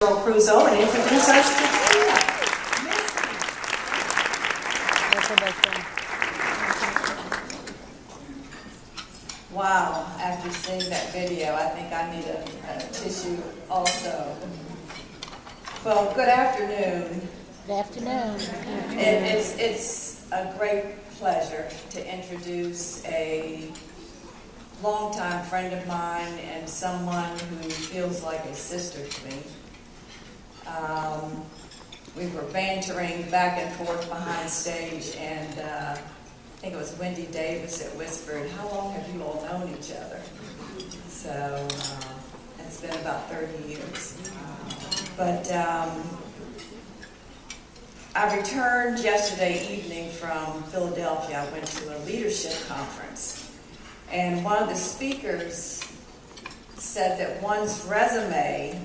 Crusoe and introduce us to Tina. Wow, after seeing that video, I think I need a tissue also. Well, good afternoon. Good afternoon. It's a great pleasure to introduce a longtime friend of mine and someone who feels like a sister to me. We were bantering back and forth behind stage, and I think it was Wendy Davis that whispered, "How long have you all known each other?" So it's been about 30 years. But I returned yesterday evening from Philadelphia. I went to a leadership conference, and one of the speakers said that one's resume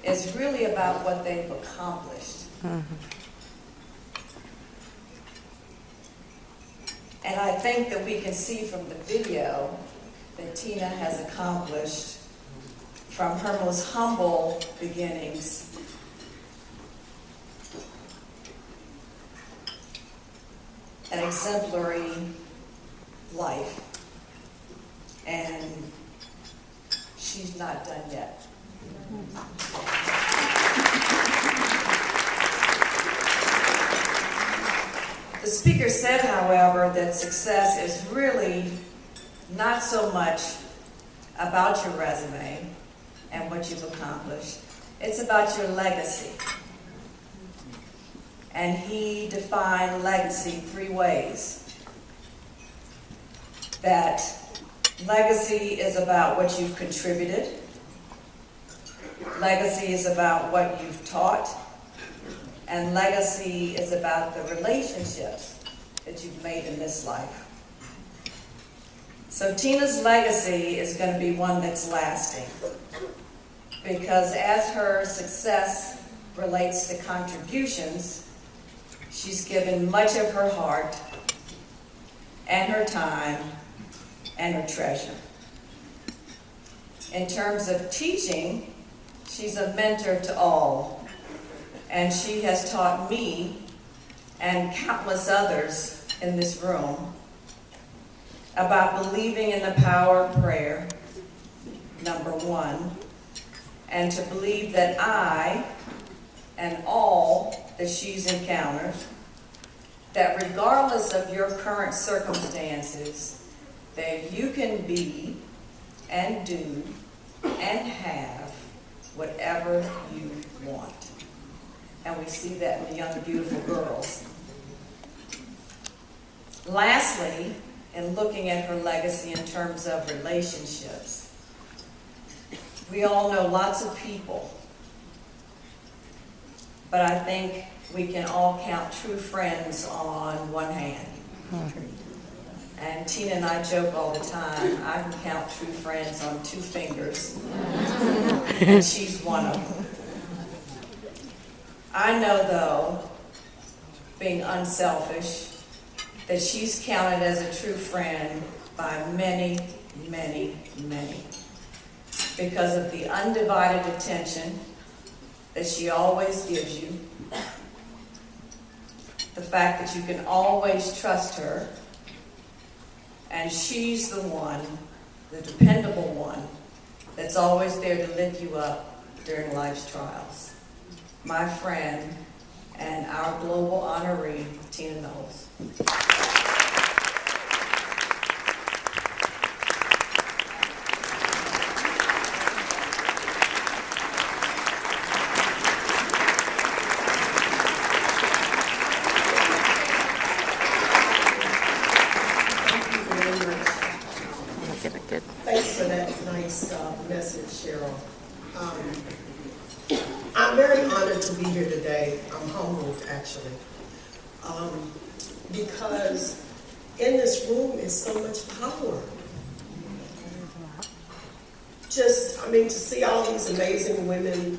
is really about what they've accomplished. And I think that we can see from the video that Tina has accomplished from her most humble beginnings an exemplary life. And she's not done yet. The speaker said, however, that success is really not so much about your resume and what you've accomplished. It's about your legacy. And he defined legacy 3 ways. That legacy is about what you've contributed. Legacy is about what you've taught. And legacy is about the relationships that you've made in this life. So Tina's legacy is going to be one that's lasting. Because as her success relates to contributions, she's given much of her heart and her time and her treasure. In terms of teaching, she's a mentor to all. And she has taught me and countless others in this room about believing in the power of prayer, number 1, and to believe that I and all that she's encountered, that regardless of your current circumstances, that you can be and do and have whatever you want. And we see that in the young, beautiful girls. Lastly, in looking at her legacy in terms of relationships, we all know lots of people, but I think we can all count true friends on one hand. And Tina and I joke all the time, I can count true friends on 2 fingers, and she's one of them. I know, though, being unselfish, that she's counted as a true friend by many, many, many, because of the undivided attention that she always gives you, the fact that you can always trust her, and she's the one, the dependable one, that's always there to lift you up during life's trials. My friend and our global honoree, Tina Knowles. Thanks for that nice message, Cheryl. I'm very honored to be here today. I'm humbled, actually, because in this room is so much power. To see all these amazing women,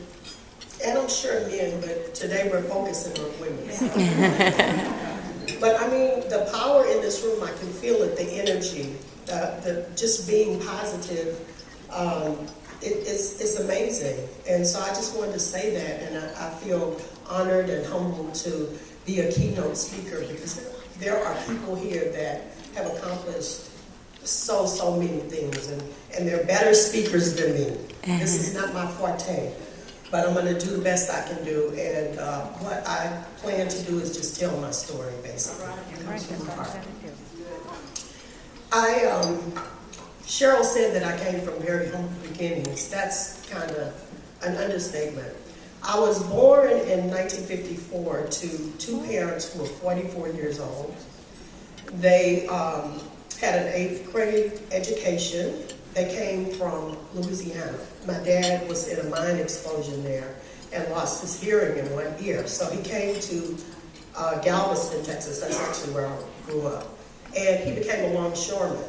and I'm sure men, but today we're focusing on women. But the power in this room, I can feel it, the energy, the just being positive, it's amazing. And so I just wanted to say that, and I feel honored and humbled to be a keynote speaker, because there are people here that have accomplished so many things, and they're better speakers than me. This is not my forte, but I'm going to do the best I can do, and what I plan to do is just tell my story, basically. It comes from my heart. Cheryl said that I came from very humble beginnings. That's kind of an understatement. I was born in 1954 to two parents who were 44 years old. They had an 8th grade education. They came from Louisiana. My dad was in a mine explosion there and lost his hearing in one ear. So he came to Galveston, Texas. That's actually where I grew up. And he became a longshoreman.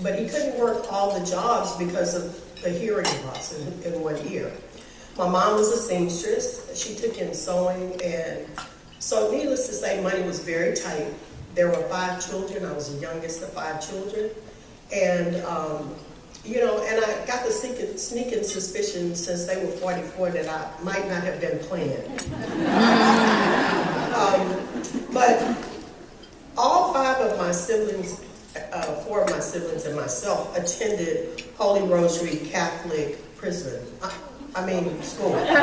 But he couldn't work all the jobs because of the hearing loss in one ear. My mom was a seamstress. She took in sewing, and so needless to say, money was very tight. There were 5 children. I was the youngest of 5 children. And, you know, and I got the sneaking suspicion since they were 44 that I might not have been planned. But all 5 of my siblings, 4 of my siblings and myself, attended Holy Rosary Catholic prison. School. And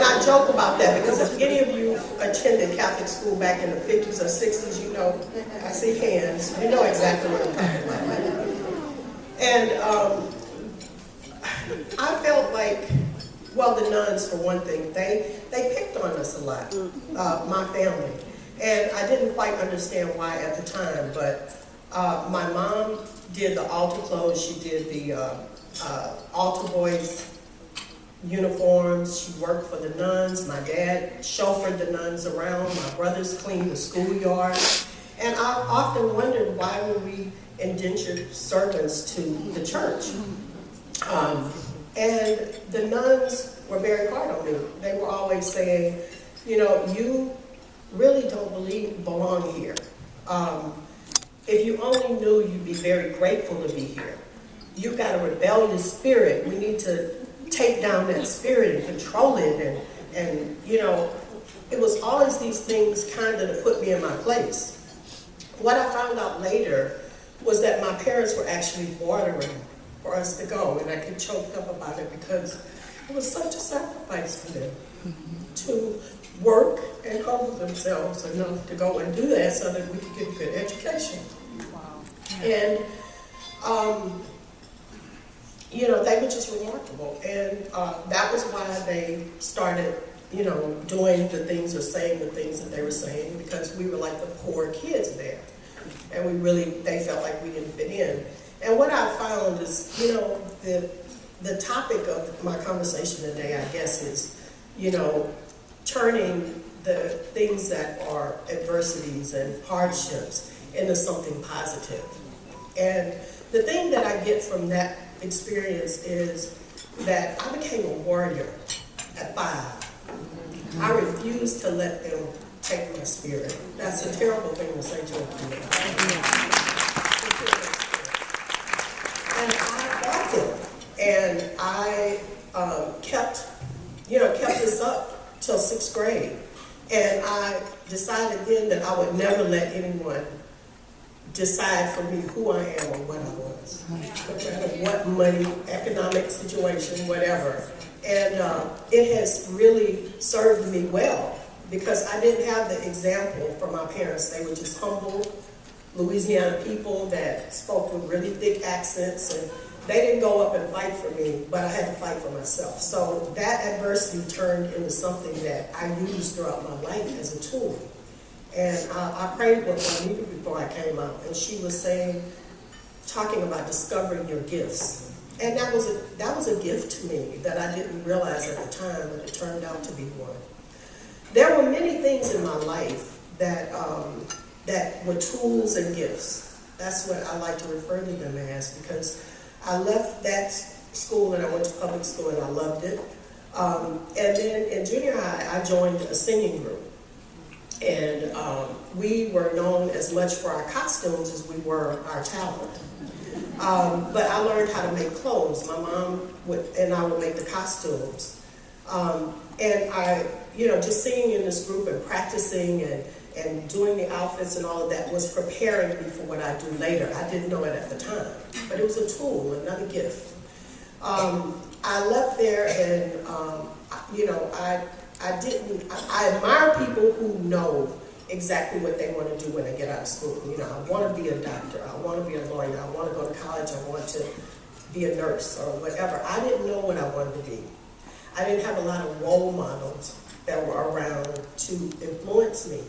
I joke about that because if any of you attended Catholic school back in the 50s or 60s, you know, I see hands, you know exactly what I'm talking about. And I felt like, well, the nuns, for one thing, they picked on us a lot, my family. And I didn't quite understand why at the time, but my mom did the altar clothes, she did the altar boys' uniforms, she worked for the nuns, my dad chauffeured the nuns around, my brothers cleaned the schoolyard, and I often wondered why were we indentured servants to the church. And the nuns were very hard on me. They were always saying, you know, you really don't belong here. If you only knew, you'd be very grateful to be here. You've got a rebellious spirit. We need to take down that spirit and control it. And you know, it was always these things kind of to put me in my place. What I found out later was that my parents were actually bartering for us to go, and I get choked up about it because it was such a sacrifice for them to work and humble themselves enough to go and do that so that we could get a good education. Wow. And you know, they were just remarkable, and that was why they started, you know, doing the things or saying the things that they were saying, because we were like the poor kids there, and they felt like we didn't fit in. And what I found is, you know, the topic of my conversation today, I guess, is, you know, turning the things that are adversities and hardships into something positive. And the thing that I get from that experience is that I became a warrior at 5. I refused to let them take my spirit. That's a terrible thing to say to a kid. And I fought them. And I kept this up till 6th grade. And I decided then that I would never let anyone decide for me who I am or what I was. No matter what money, economic situation, whatever. And it has really served me well because I didn't have the example from my parents. They were just humble Louisiana people that spoke with really thick accents, and they didn't go up and fight for me, but I had to fight for myself. So that adversity turned into something that I used throughout my life as a tool. And I prayed with Juanita before I came out, and she was talking about discovering your gifts. And that was a gift to me that I didn't realize at the time, but it turned out to be one. There were many things in my life that were tools and gifts. That's what I like to refer to them as, because I left that school and I went to public school and I loved it. And then in junior high, I joined a singing group. And we were known as much for our costumes as we were our talent. But I learned how to make clothes. My mom and I would make the costumes. And I, just singing in this group and practicing and doing the outfits and all of that was preparing me for what I do later. I didn't know it at the time, but it was a tool, another gift. I left there and, I admire people who know exactly what they want to do when they get out of school. I want to be a doctor, I want to be a lawyer, I want to go to college, I want to be a nurse or whatever. I didn't know what I wanted to be. I didn't have a lot of role models that were around to influence me.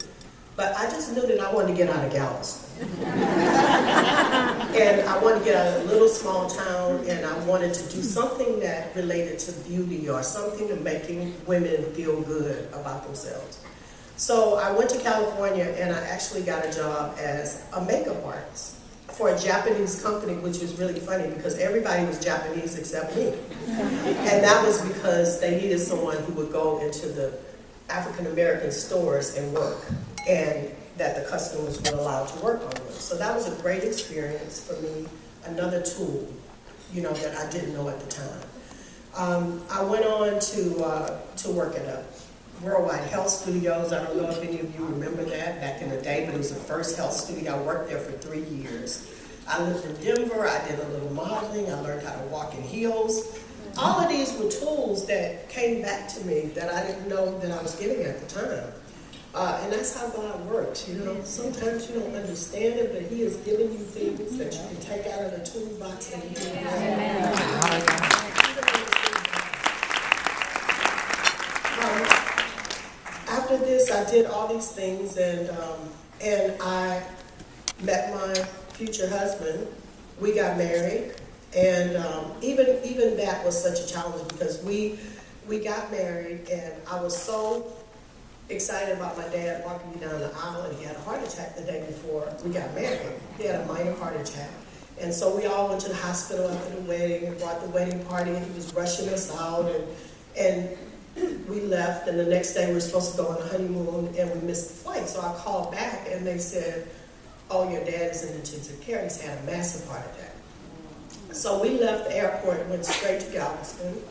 But I just knew that I wanted to get out of Galveston. And I wanted to get out of a little small town, and I wanted to do something that related to beauty or something to making women feel good about themselves. So I went to California, and I actually got a job as a makeup artist for a Japanese company, which was really funny because everybody was Japanese except me. And that was because they needed someone who would go into the African-American stores and work, and that the customers were allowed to work on them. So that was a great experience for me, another tool, that I didn't know at the time. I went on to work at a Worldwide Health Studios. I don't know if any of you remember that back in the day, but it was the first health studio. I worked there for 3 years. I lived in Denver. I did a little modeling. I learned how to walk in heels. All of these were tools that came back to me that I didn't know that I was getting at the time. And that's how God works, Sometimes you don't understand it, but He is giving you things that you can take out of the toolbox and you can after this, I did all these things, and I met my future husband. We got married, and even that was such a challenge because we got married, and I was so excited about my dad walking me down the aisle, and he had a heart attack the day before we got married. He had a minor heart attack. And so we all went to the hospital after the wedding and brought the wedding party, and he was rushing us out, and we left, and the next day we were supposed to go on a honeymoon, and we missed the flight. So I called back, and they said, oh, your dad is in intensive care. He's had a massive heart attack. So we left the airport and went straight to Galveston.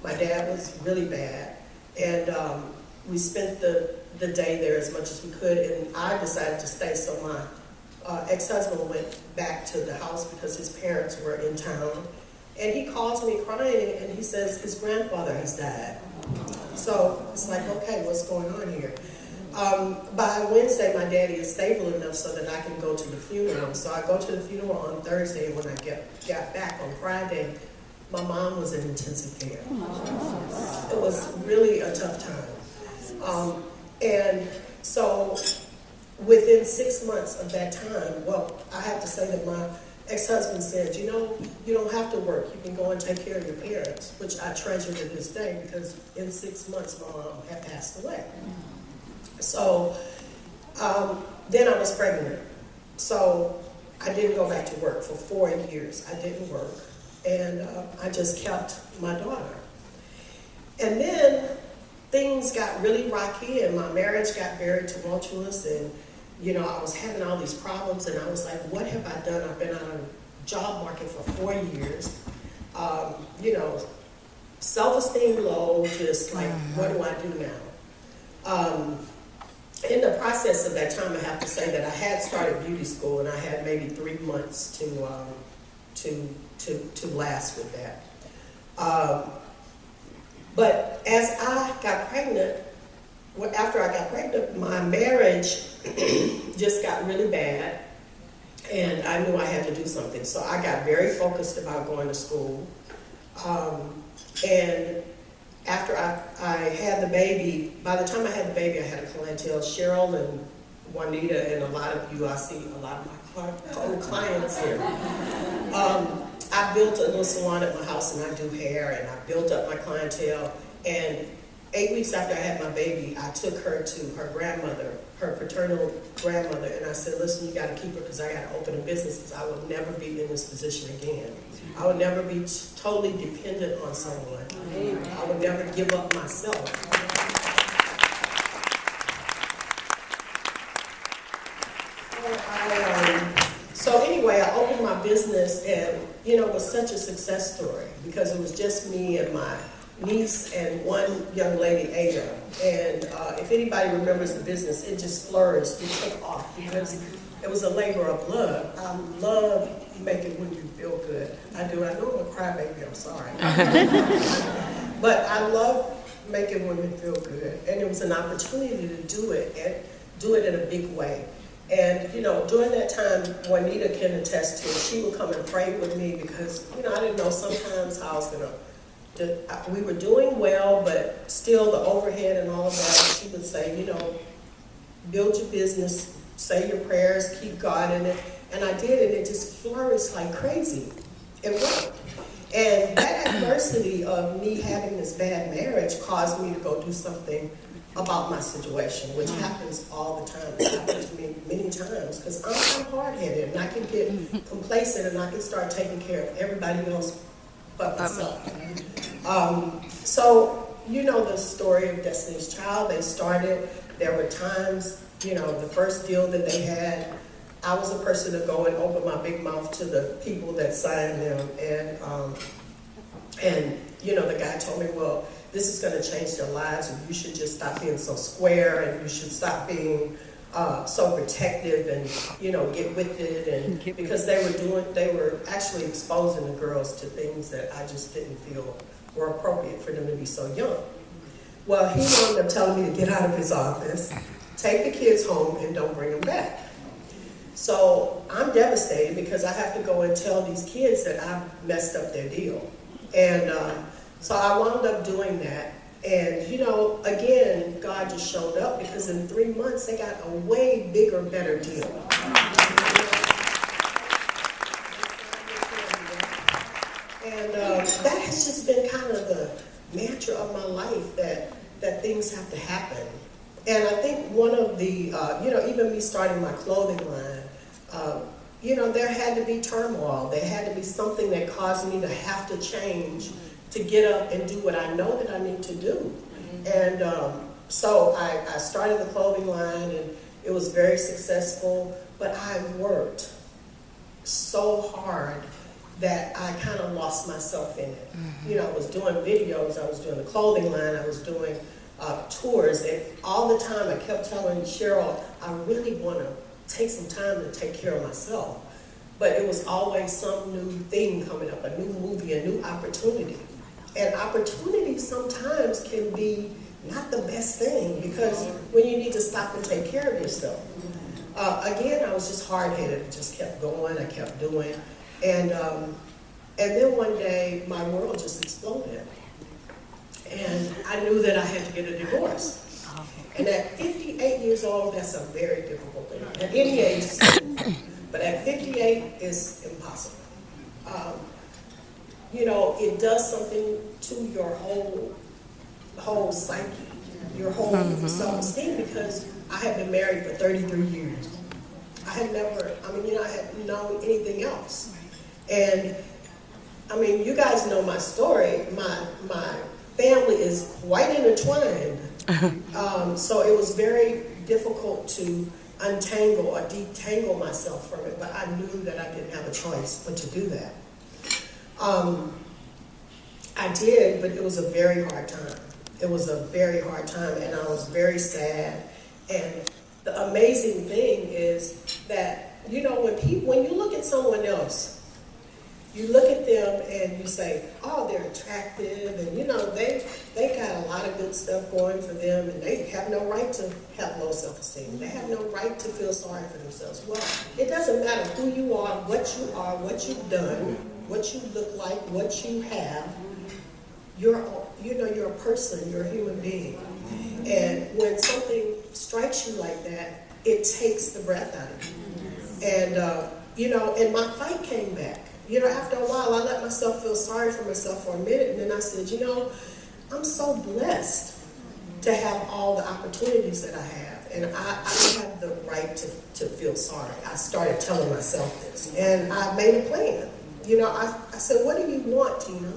My dad was really bad, and we spent the day there as much as we could, and I decided to stay, so my ex-husband went back to the house because his parents were in town, and he calls me crying, and he says his grandfather has died. So it's like, okay, what's going on here? By Wednesday, my daddy is stable enough so that I can go to the funeral. So I go to the funeral on Thursday, and when I got back on Friday, my mom was in intensive care. It was really a tough time. And so within 6 months of that time, well, I have to say that my ex-husband said, you don't have to work. You can go and take care of your parents, which I treasure to this day because in 6 months, my mom had passed away. So then I was pregnant. So I didn't go back to work for 4 years. I didn't work. And I just kept my daughter. And then things got really rocky, and my marriage got very tumultuous, and I was having all these problems, and I was like, what have I done? I've been on a job market for 4 years. Self-esteem low, just like, what do I do now? In the process of that time, I have to say that I had started beauty school, and I had maybe 3 months to last with that. But as I got pregnant, after I got pregnant, my marriage just got really bad, and I knew I had to do something. So I got very focused about going to school. And after I had the baby, by the time I had the baby, I had a clientele. Cheryl and Juanita and a lot of you, I see a lot of my old clients here. I built a little salon at my house, and I do hair, and I built up my clientele. And 8 weeks after I had my baby, I took her to her grandmother, her paternal grandmother, and I said, listen, you got to keep her because I got to open a business because I will never be in this position again. I would never be totally dependent on someone. I would never give up myself. So anyway, I opened my business. business, and it was such a success story because it was just me and my niece and one young lady, Ada. And if anybody remembers the business, it just flourished. It took off because it was a labor of love. I love making women feel good. I do. I know I'm a crybaby. I'm sorry. But I love making women feel good, and it was an opportunity to do it and do it in a big way. And during that time, Juanita can attest to it. She would come and pray with me because I didn't know sometimes how I was gonna. We were doing well, but still the overhead and all of that. She would say, build your business, say your prayers, keep God in it. And I did it. It just flourished like crazy. It worked. And that adversity of me having this bad marriage caused me to go do something about my situation, which happens all the time. It happened to me many times because I'm hard-headed and I can get complacent and I can start taking care of everybody else but myself. So the story of Destiny's Child. They started, there were times, the first deal that they had, I was the person to go and open my big mouth to the people that signed them. And the guy told me, well, this is going to change their lives, and you should just stop being so square, and you should stop being so protective, and get with it. And because they were actually exposing the girls to things that I just didn't feel were appropriate for them to be so young. Well, he wound up telling me to get out of his office, take the kids home, and don't bring them back. So I'm devastated because I have to go and tell these kids that I messed up their deal. And so I wound up doing that. And, again, God just showed up because in 3 months they got a way bigger, better deal. And that has just been kind of the mantra of my life, that things have to happen. And I think one of the, even me starting my clothing line, there had to be turmoil. There had to be something that caused me to have to change to get up and do what I know that I need to do. And so I started the clothing line, and it was very successful, but I worked so hard that I kind of lost myself in it. I was doing videos, I was doing the clothing line, I was doing tours, and all the time I kept telling Cheryl, I really want to take some time to take care of myself. But it was always some new thing coming up, a new movie, a new opportunity. And opportunity sometimes can be not the best thing because when you need to stop and take care of yourself. Again, I was just hard-headed, just kept going, I kept doing. And then one day, my world just exploded. And I knew that I had to get a divorce. And at 58 years old, that's a very difficult thing. At any age, but at 58, it's impossible. It does something to your whole psyche, your whole self-esteem, because I had been married for 33 years. I had known anything else. And, you guys know my story. My family is quite intertwined. So it was very difficult to untangle or detangle myself from it, but I knew that I didn't have a choice but to do that. I did, but it was a very hard time. It was a very hard time, and I was very sad. And the amazing thing is that, when you look at someone else, you look at them and you say, oh, they're attractive, and they got a lot of good stuff going for them, and they have no right to have low self-esteem. They have no right to feel sorry for themselves. Well, it doesn't matter who you are, what you've done, what you look like, what you have. You're a person, you're a human being. And when something strikes you like that, it takes the breath out of you. And, and my fight came back. After a while, I let myself feel sorry for myself for a minute, and then I said, I'm so blessed to have all the opportunities that I have, and I have the right to feel sorry. I started telling myself this, and I made a plan. I said, what do you want, Tina?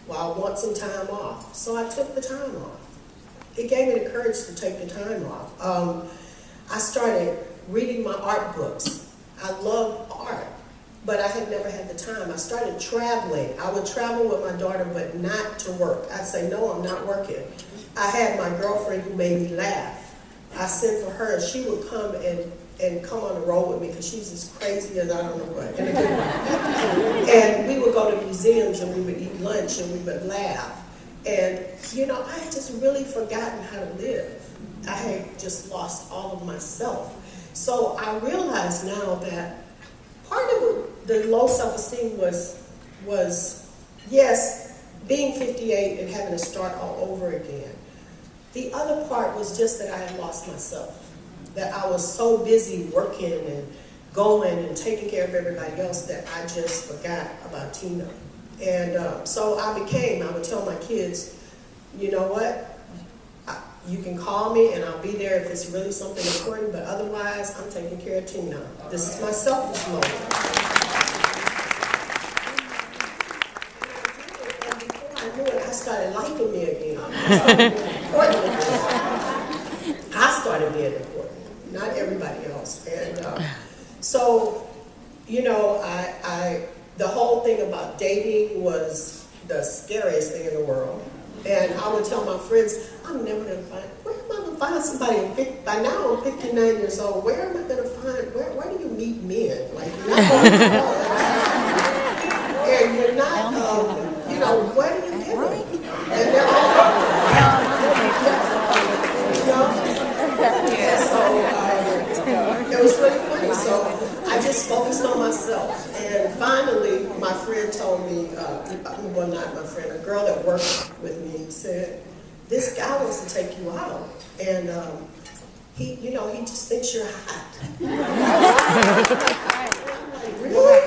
Well, I want some time off. So I took the time off. It gave me the courage to take the time off. I started reading my art books. I love art. but I had never had the time. I started traveling. I would travel with my daughter, but not to work. I'd say, no, I'm not working. I had my girlfriend who made me laugh. I sent for her, and she would come and come on the road with me because she's as crazy as I don't know what. In a good way. And we would go to museums, and we would eat lunch, and we would laugh. And, you know, I had just really forgotten how to live. I had just lost all of myself. So I realize now that part of the low self-esteem was, yes, being 58 and having to start all over again. The other part was just that I had lost myself, that I was so busy working and going and taking care of everybody else that I just forgot about Tina. And so I would tell my kids, you know what? You can call me and I'll be there if it's really something important, but otherwise, I'm taking care of Tina. This is my selfish moment. And before I knew it, I started liking me again. I started being important, not everybody else. And so, you know, the whole thing about dating was the scariest thing in the world. And I would tell my friends, I'm never going to find, where am I going to find somebody? By now I'm 59 years old. Where am I going to find, where do you meet men? Like, you're not going to and you're not, you know, where do you get them? And they're all so it was really funny. So I just focused on myself. And finally, my friend told me, well, not my friend, a girl that worked with me said, this guy wants to take you out. And he, you know, he just thinks you're hot. I'm like, really?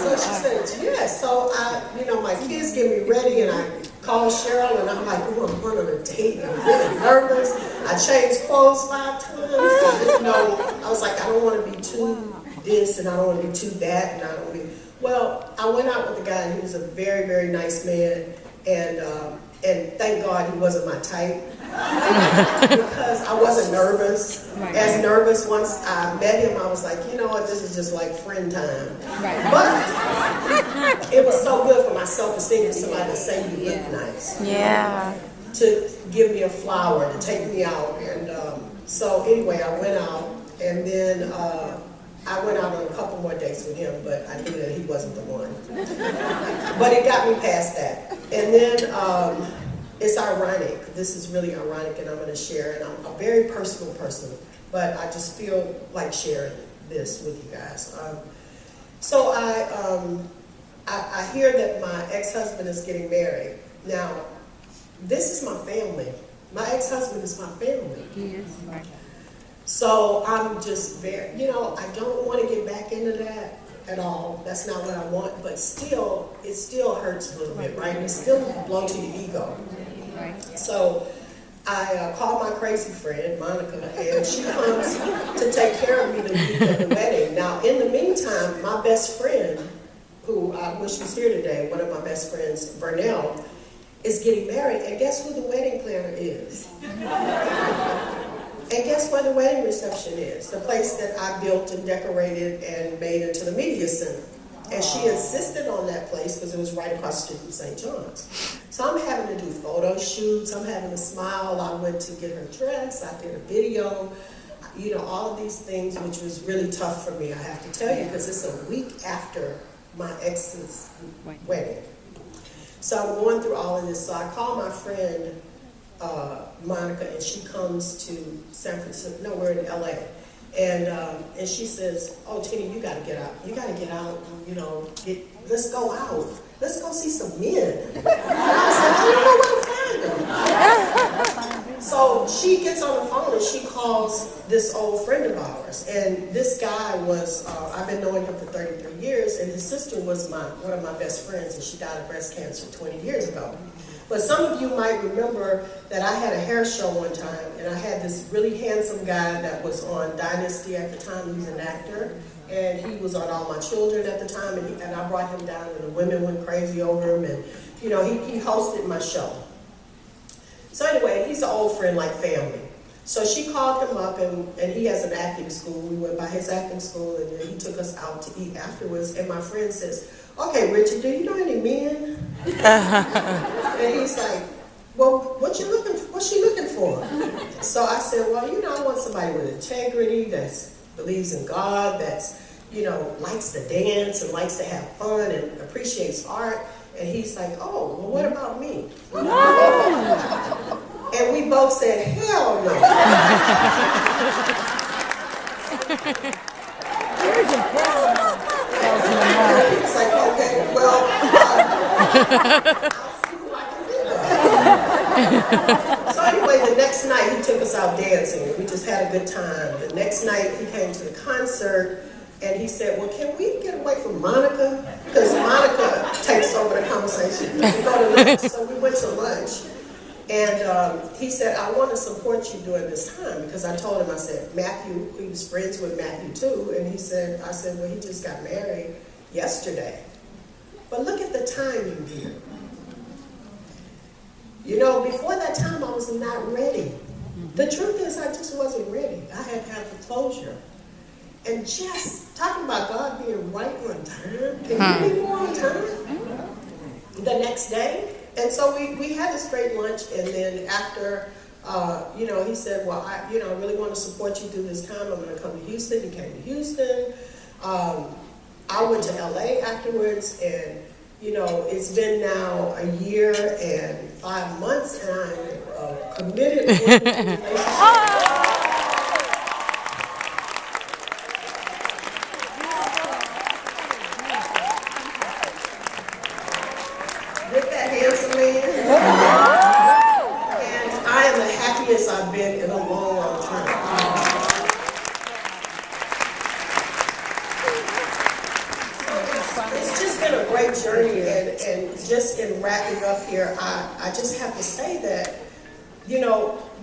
So she said, yes. So you know, my kids get me ready and I call Cheryl and I'm like, oh, I'm going on a date and I'm really nervous. I changed clothes 5 times. You know, I was like, I don't want to be too this and I don't want to be too that and I don't want to be. Well, I went out with the guy and he was a very, very nice man. And thank God he wasn't my type because I wasn't nervous. As nervous once I met him, I was like, you know what, this is just like friend time. But it was so good for my self-esteem for somebody to say you look nice. Yeah. To give me a flower, to take me out. And so anyway, I went out and then I went out on a couple more dates with him, but I knew that he wasn't the one. But it got me past that. And then it's ironic. This is really ironic, and I'm going to share. And I'm a very personal person, but I just feel like sharing this with you guys. So I hear that my ex-husband is getting married. Now, this is my family. My ex-husband is my family. Yes. So I'm just very, you know, I don't want to get back into that at all. That's not what I want, but still, it still hurts a little bit, right? It's still a blow to your ego. So I call my crazy friend, Monica, and she comes to take care of me the week of the wedding. Now, in the meantime, my best friend, who I wish was here today, one of my best friends, Vernell, is getting married, and guess who the wedding planner is? And guess where the wedding reception is? The place that I built and decorated and made into the media center. And she insisted on that place because it was right across the street from St. John's. So I'm having to do photo shoots. I'm having to smile. I went to get her dress. I did a video. You know, all of these things, which was really tough for me, I have to tell you, because it's a week after my ex's wedding. So I'm going through all of this. So I call my friend, Monica, and she comes to San Francisco. No, we're in LA. And she says, oh, Tina, you got to get out. You got to get out, you know, let's go out. Let's go see some men. And I said, I don't know where to find them. So she gets on the phone and she calls this old friend of ours. And this guy was, I've been knowing him for 33 years, and his sister was one of my best friends, and she died of breast cancer 20 years ago. But some of you might remember that I had a hair show one time, and I had this really handsome guy that was on Dynasty at the time. He was an actor, and he was on All My Children at the time, and I brought him down, and the women went crazy over him, and you know, he hosted my show. So anyway, he's an old friend like family. So she called him up, and he has an acting school. We went by his acting school, and then he took us out to eat afterwards. And my friend says, "Okay, Richard, do you know any men?" And he's like, "Well, what's she looking for?" So I said, "Well, I want somebody with integrity, that believes in God, that's, likes to dance and likes to have fun and appreciates art." And he's like, "Oh, well, what about me?" And we both said, "Hell no." It's like, "Okay, well, I'll see who I can do." So anyway, the next night he took us out dancing, and we just had a good time. The next night he came to the concert, and he said, "Well, can we get away from Monica? Because Monica takes over the conversation. We go to lunch." So we went to lunch. And he said, "I want to support you during this time," because I told him, I said, Matthew, he was friends with Matthew too, and I said, "Well, he just got married yesterday. But look at the timing here. Before that time, I was not ready. The truth is, I just wasn't ready. I had had the closure. And just talking about God being right on time, can you be more on time?" The next day. And so we had this great lunch, and then after, he said, "Well, I really want to support you through this time. I'm going to come to Houston." He came to Houston. I went to LA afterwards, and, it's been now a year and 5 months, and I'm committed to a relationship. With that handsome man. And I am the happiest I've been in a long, long time. It's just been a great journey, and just in wrapping up here, I just have to say that,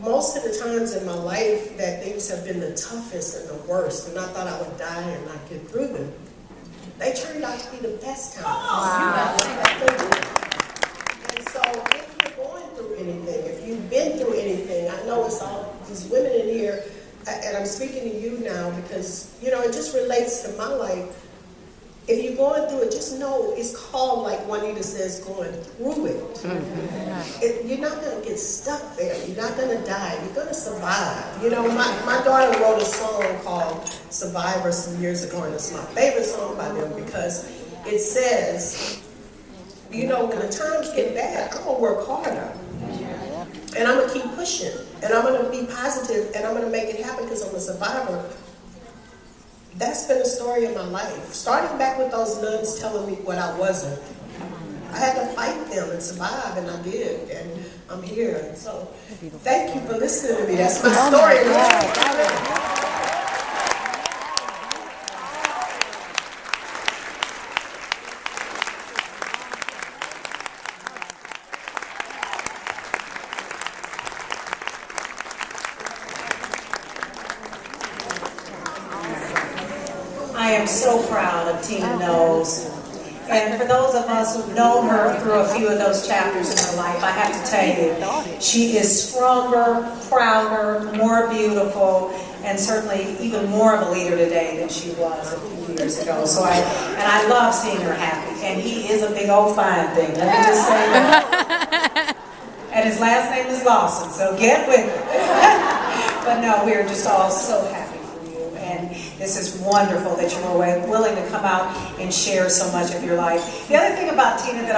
most of the times in my life that things have been the toughest and the worst, and I thought I would die and not get through them, they turned out to be the best times. Wow. So if you're going through anything, if you've been through anything, I know it's all these women in here, and I'm speaking to you now because, it just relates to my life. If you're going through it, just know it's called, like Juanita says, going through it. Mm-hmm. You're not going to get stuck there. You're not going to die. You're going to survive. My daughter wrote a song called Survivor some years ago, and it's my favorite song by them because it says, when the times get bad, I'm going to work harder. And I'm going to keep pushing. And I'm going to be positive, and I'm going to make it happen because I'm a survivor. That's been the story of my life. Starting back with those nuns telling me what I wasn't. I had to fight them and survive, and I did. And I'm here. And so thank you for listening to me. That's my story. I am so proud of Tina Knowles. And for those of us who've known her through a few of those chapters in her life, I have to tell you, she is stronger, prouder, more beautiful, and certainly even more of a leader today than she was a few years ago. So I love seeing her happy. And he is a big old fine thing, let me just say that. And his last name is Lawson, so get with it. But no, we're just all so happy. And this is wonderful that you were willing to come out and share so much of your life. The other thing about Tina that